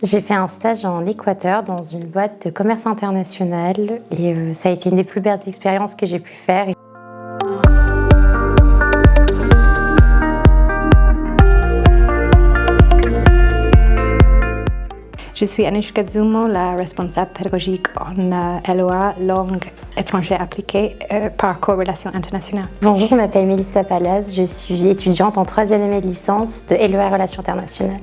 J'ai fait un stage en Équateur dans une boîte de commerce international et ça a été une des plus belles expériences que j'ai pu faire. Je suis Anushka Zumo, la responsable pédagogique en LOA, langue étrangère appliquée, parcours relations internationales. Bonjour, je m'appelle Mélissa Pallas, je suis étudiante en 3e année de licence de LOA Relations internationales.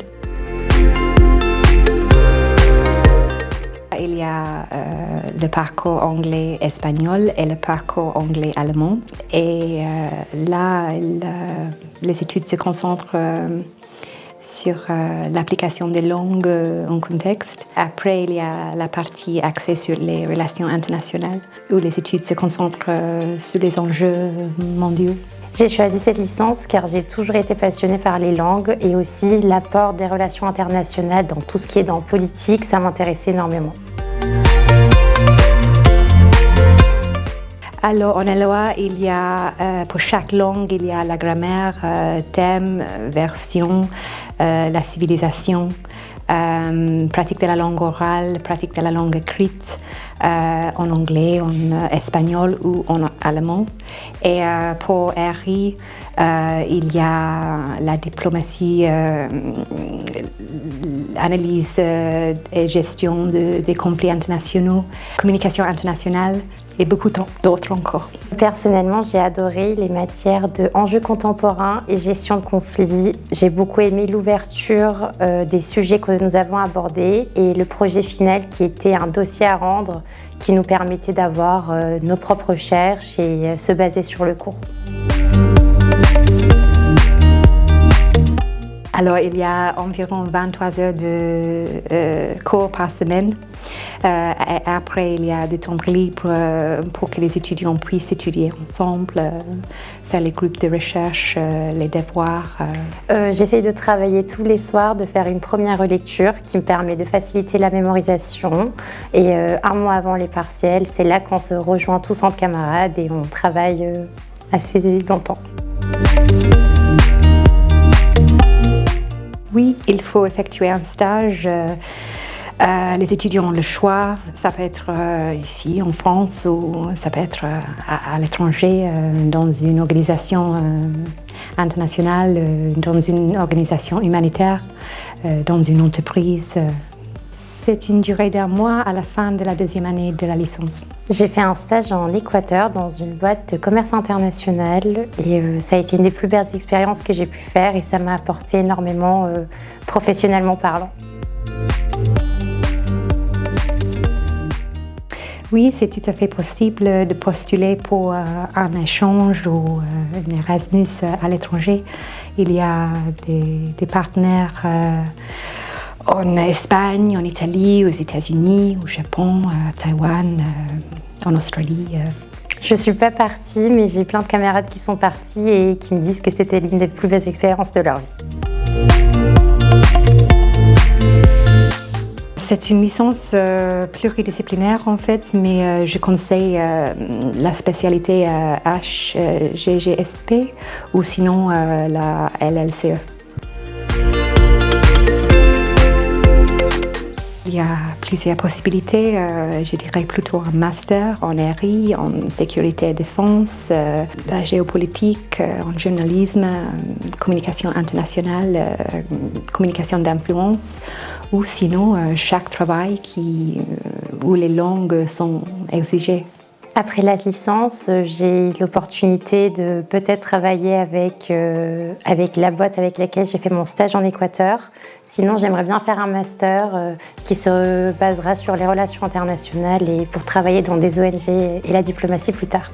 Il y a le parcours anglais-espagnol et le parcours anglais-allemand. Et là, les études se concentrent sur l'application des langues en contexte. Après, il y a la partie axée sur les relations internationales, où les études se concentrent sur les enjeux mondiaux. J'ai choisi cette licence car j'ai toujours été passionnée par les langues et aussi l'apport des relations internationales dans tout ce qui est dans politique, ça m'intéressait énormément. Alors en LOA, il y a pour chaque langue, il y a la grammaire, thème, version, la civilisation, pratique de la langue orale, pratique de la langue écrite, en anglais, en espagnol ou en allemand. Et pour RI, il y a la diplomatie, analyse et gestion des conflits internationaux, communication internationale et beaucoup d'autres encore. Personnellement, j'ai adoré les matières de enjeux contemporains et gestion de conflits. J'ai beaucoup aimé l'ouverture des sujets que nous avons abordés et le projet final qui était un dossier à rendre qui nous permettait d'avoir nos propres recherches et se baser sur le cours. Alors, il y a environ 23 heures de cours par semaine. Et après, il y a du temps libre pour que les étudiants puissent étudier ensemble, faire les groupes de recherche, les devoirs. J'essaye de travailler tous les soirs, de faire une première relecture qui me permet de faciliter la mémorisation. Et un mois avant les partiels, c'est là qu'on se rejoint tous entre camarades et on travaille assez longtemps. Oui, il faut effectuer un stage. Les étudiants ont le choix. Ça peut être ici en France ou ça peut être à l'étranger, dans une organisation internationale, dans une organisation humanitaire, dans une entreprise. C'est une durée d'1 mois à la fin de la 2e année de la licence. J'ai fait un stage en Équateur dans une boîte de commerce international et ça a été une des plus belles expériences que j'ai pu faire et ça m'a apporté énormément professionnellement parlant. Oui, c'est tout à fait possible de postuler pour un échange ou un Erasmus à l'étranger. Il y a des partenaires en Espagne, en Italie, aux États-Unis, au Japon, à Taïwan, en Australie. Je ne suis pas partie, mais j'ai plein de camarades qui sont partis et qui me disent que c'était l'une des plus belles expériences de leur vie. C'est une licence pluridisciplinaire en fait, mais je conseille la spécialité HGGSP ou sinon la LLCE. Il y a plusieurs possibilités, je dirais plutôt un master en RI, en sécurité et défense, la géopolitique, en journalisme, communication internationale, communication d'influence, ou sinon chaque travail où les langues sont exigées. Après la licence, j'ai eu l'opportunité de peut-être travailler avec la boîte avec laquelle j'ai fait mon stage en Équateur. Sinon, j'aimerais bien faire un master qui se basera sur les relations internationales et pour travailler dans des ONG et la diplomatie plus tard.